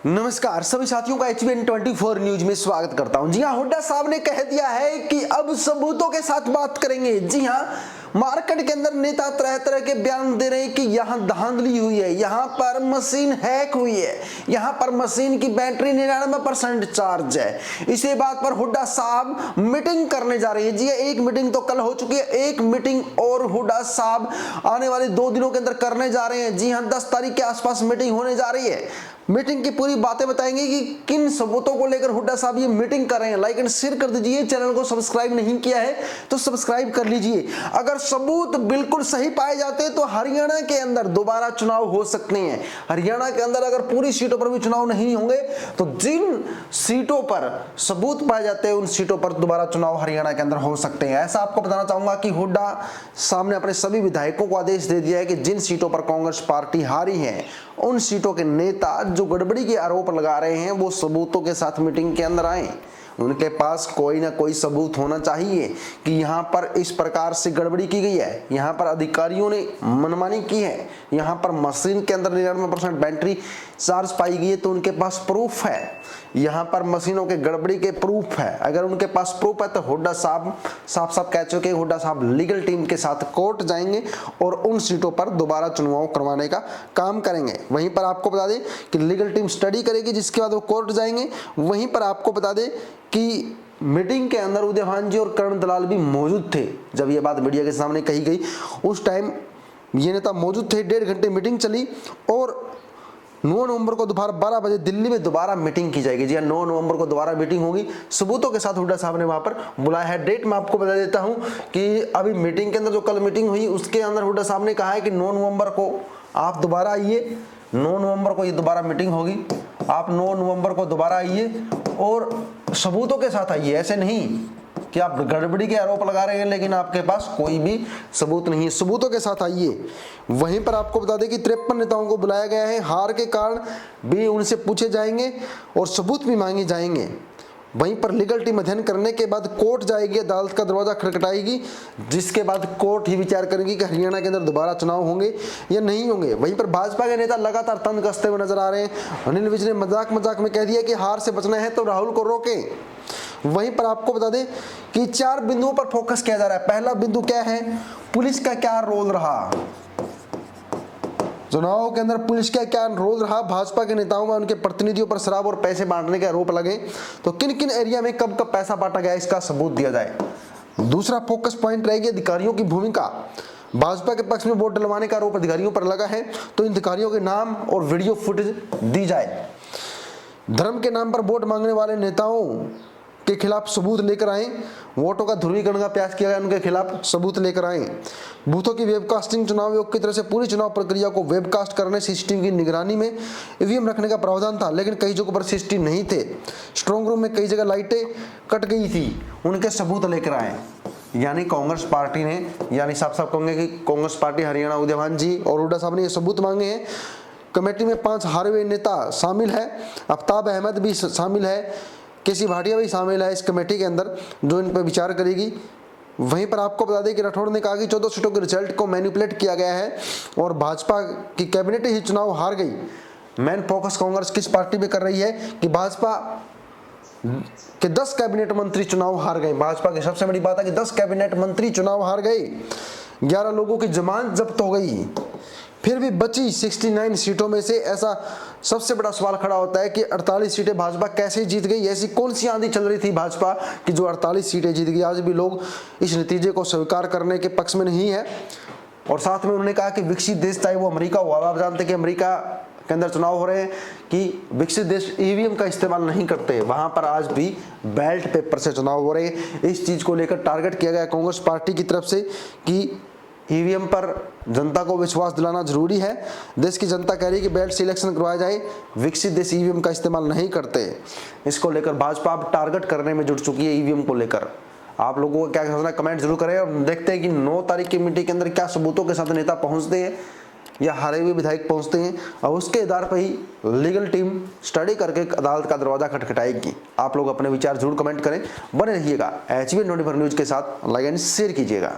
नमस्कार सभी साथियों का HBN 24 न्यूज में स्वागत करता हूं। जी हां, हुड्डा साहब ने कह दिया है कि अब सबूतों के साथ बात करेंगे। जी हां, मार्केट के अंदर नेता तरह तरह के बयान दे रहे हैं कि यहां धांधली हुई है, यहां पर मशीन हैक हुई है, यहां पर मशीन की बैटरी 99% चार्ज है। इसी बात पर हुड्डा साहब मीटिंग करने जा रहे हैं। जी एक मीटिंग तो कल हो चुकी है, एक मीटिंग और हुड्डा साहब आने वाले 2 दिनों के अंदर करने जा रहे हैं। जी हां, 10 तारीख के आसपास मीटिंग होने जा रही है। मीटिंग की पूरी बातें बताएंगे कि किन सबूतों को लेकर हुड्डा साहब ये मीटिंग कर रहे हैं। लाइक एंड शेयर कर दीजिए, चैनल को सब्सक्राइब नहीं किया है तो सब्सक्राइब कर लीजिए। अगर सबूत बिल्कुल सही पाए जाते हैं तो हरियाणा के अंदर दोबारा चुनाव हो सकते हैं। हरियाणा के अंदर अगर पूरी सीटों पर भी चुनाव नहीं होंगे तो जिन सीटों पर सबूत पाए जाते हैं उन सीटों पर दोबारा चुनाव हरियाणा के अंदर हो सकते हैं। ऐसा आपको बताना चाहूंगा कि हुड्डा साहब ने अपने सभी विधायकों को आदेश दे दिया है कि जिन सीटों पर कांग्रेस पार्टी हारी है उन सीटों के नेता जो गड़बड़ी के आरोप लगा रहे हैं वो सबूतों के साथ मीटिंग के अंदर आए। उनके पास कोई ना कोई सबूत होना चाहिए कि यहाँ पर इस प्रकार से गड़बड़ी की गई है, यहाँ पर अधिकारियों ने मनमानी की है, यहाँ पर मशीन के अंदर 99% बैटरी चार्ज पाई गई है तो उनके पास प्रूफ है। यहाँ पर मशीनों के गड़बड़ी के प्रूफ है। अगर उनके पास प्रूफ है तो हुड्डा साहब साफ कह चुके हैं, हुड्डा साहब लीगल टीम के साथ कोर्ट जाएंगे और उन सीटों पर दोबारा चुनाव करवाने का काम करेंगे। वहीं पर आपको बता दें कि लीगल टीम स्टडी करेगी, जिसके बाद वो कोर्ट जाएंगे। वहीं पर आपको बता दें कि मीटिंग के अंदर उदयभान जी और करण दलाल भी मौजूद थे। जब ये बात मीडिया के सामने कही गई उस टाइम ये नेता मौजूद थे। 1.5 घंटे मीटिंग चली और 9 नवंबर को दोपहर 12 बजे दिल्ली में दोबारा मीटिंग की जाएगी। जी 9 नवंबर को दोबारा मीटिंग होगी, सबूतों के साथ हुड्डा साहब ने वहां पर बुलाया है। डेट मैं आपको बता देता हूं कि अभी मीटिंग के अंदर जो कल मीटिंग हुई उसके अंदर हुड्डा साहब ने कहा है कि 9 नवंबर को आप दोबारा आइए। 9 नवंबर को ये दोबारा मीटिंग होगी, आप 9 नवंबर को दोबारा आइए और सबूतों के साथ आइए। ऐसे नहीं कि आप गड़बड़ी के आरोप लगा रहे हैं लेकिन आपके पास कोई भी सबूत नहीं है, सबूतों के साथ आइए। वहीं पर आपको बता दें कि 53 नेताओं को बुलाया गया है। हार के कारण भी उनसे पूछे जाएंगे और सबूत भी मांगे जाएंगे। वहीं पर लीगल टीम अध्ययन करने के बाद कोर्ट जाएगी, अदालत का दरवाजा खटखटाएगी, जिसके बाद कोर्ट ही विचार करेगी कि हरियाणा के अंदर दोबारा चुनाव होंगे या नहीं होंगे। वहीं पर भाजपा के नेता लगातार तंज कसते हुए नजर आ रहे हैं। अनिल विज ने मजाक में कह दिया कि हार से बचना है तो राहुल को रोकें। वहीं पर आपको बता दें कि 4 बिंदुओं पर फोकस किया जा रहा है। पहला बिंदु क्या है, पुलिस का क्या रोल रहा, चुनाव के अंदर पुलिस का क्या रोल रहा। भाजपा के नेताओं में उनके प्रतिनिधियों पर शराब और पैसे बांटने के आरोप लगे तो किन किन एरिया में कब कब पैसा बांटा गया इसका सबूत दिया जाए। दूसरा फोकस पॉइंट रहेगी अधिकारियों की भूमिका। भाजपा के पक्ष में वोट डलवाने का आरोप अधिकारियों पर लगा है तो इन अधिकारियों के नाम और वीडियो फुटेज दी जाए। धर्म के नाम पर वोट मांगने वाले नेताओं के खिलाफ सबूत लेकर आए। वोटों का ध्रुवीकरण का प्रयास किया गया, उनके खिलाफ सबूत लेकर आए। बूथों की वेबकास्टिंग, चुनाव आयोग की तरह से पूरी चुनाव प्रक्रिया को वेबकास्ट करने, सीसीटीवी की निगरानी में ईवीएम रखने का प्रावधान था लेकिन कई जगहों पर सीसीटीवी नहीं थे। स्ट्रांग रूम में कई जगह लाइटें कट गई थी, उनके सबूत लेकर आए। यानी कांग्रेस पार्टी ने, यानी साफ कहेंगे कि कांग्रेस पार्टी हरियाणा उदयभान जी और हुड्डा साहब ने ये सबूत मांगे हैं। कमेटी में 5 हारे हुए नेता शामिल है, आफ्ताब अहमद भी शामिल है, केसी भाटिया भी शामिल है इस कमेटी के अंदर जो इन पर विचार करेगी। वहीं पर आपको बता दें कि राठौड़ ने कहा कि 14 सीटों के रिजल्ट को मैनिपुलेट किया गया है और भाजपा की कैबिनेट ही चुनाव हार गई। मेन फोकस कांग्रेस किस पार्टी पे कर रही है कि भाजपा के 10 कैबिनेट मंत्री चुनाव हार गए। भाजपा की सबसे बड़ी बात है कि 10 कैबिनेट मंत्री चुनाव हार गए, 11 लोगों की जमानत जब्त हो गई, फिर भी बची 69 सीटों में से। ऐसा सबसे बड़ा सवाल खड़ा होता है कि 48 सीटें भाजपा कैसे जीत गई। ऐसी कौन सी आंधी चल रही थी भाजपा कि जो 48 सीटें जीत गई। आज भी लोग इस नतीजे को स्वीकार करने के पक्ष में नहीं है। और साथ में उन्होंने कहा कि विकसित देश चाहे वो अमेरिका हो, आप जानते हैं कि अमेरिका के अंदर चुनाव हो रहे हैं कि विकसित देश ईवीएम का इस्तेमाल नहीं करते, वहां पर आज भी बैलेट पेपर से चुनाव हो रहे हैं। इस चीज को लेकर टारगेट किया गया कांग्रेस पार्टी की तरफ से कि ईवीएम पर जनता को विश्वास दिलाना जरूरी है। देश की जनता कह रही है कि बैलेट से इलेक्शन करवाया जाए, विकसित देश ईवीएम का इस्तेमाल नहीं करते। इसको लेकर भाजपा अब टारगेट करने में जुट चुकी है ईवीएम को लेकर। आप लोगों को क्या समझना, कमेंट जरूर करें और देखते हैं कि 9 तारीख की मीटिंग के अंदर क्या सबूतों के साथ नेता पहुंचते हैं या हारे हुए विधायक पहुंचते हैं और उसके आधार पर ही लीगल टीम स्टडी करके अदालत का दरवाजा खटखटाएगी। आप लोग अपने विचार जरूर कमेंट करें। बने रहिएगा HBN 24 न्यूज के साथ, लाइक एंड शेयर कीजिएगा।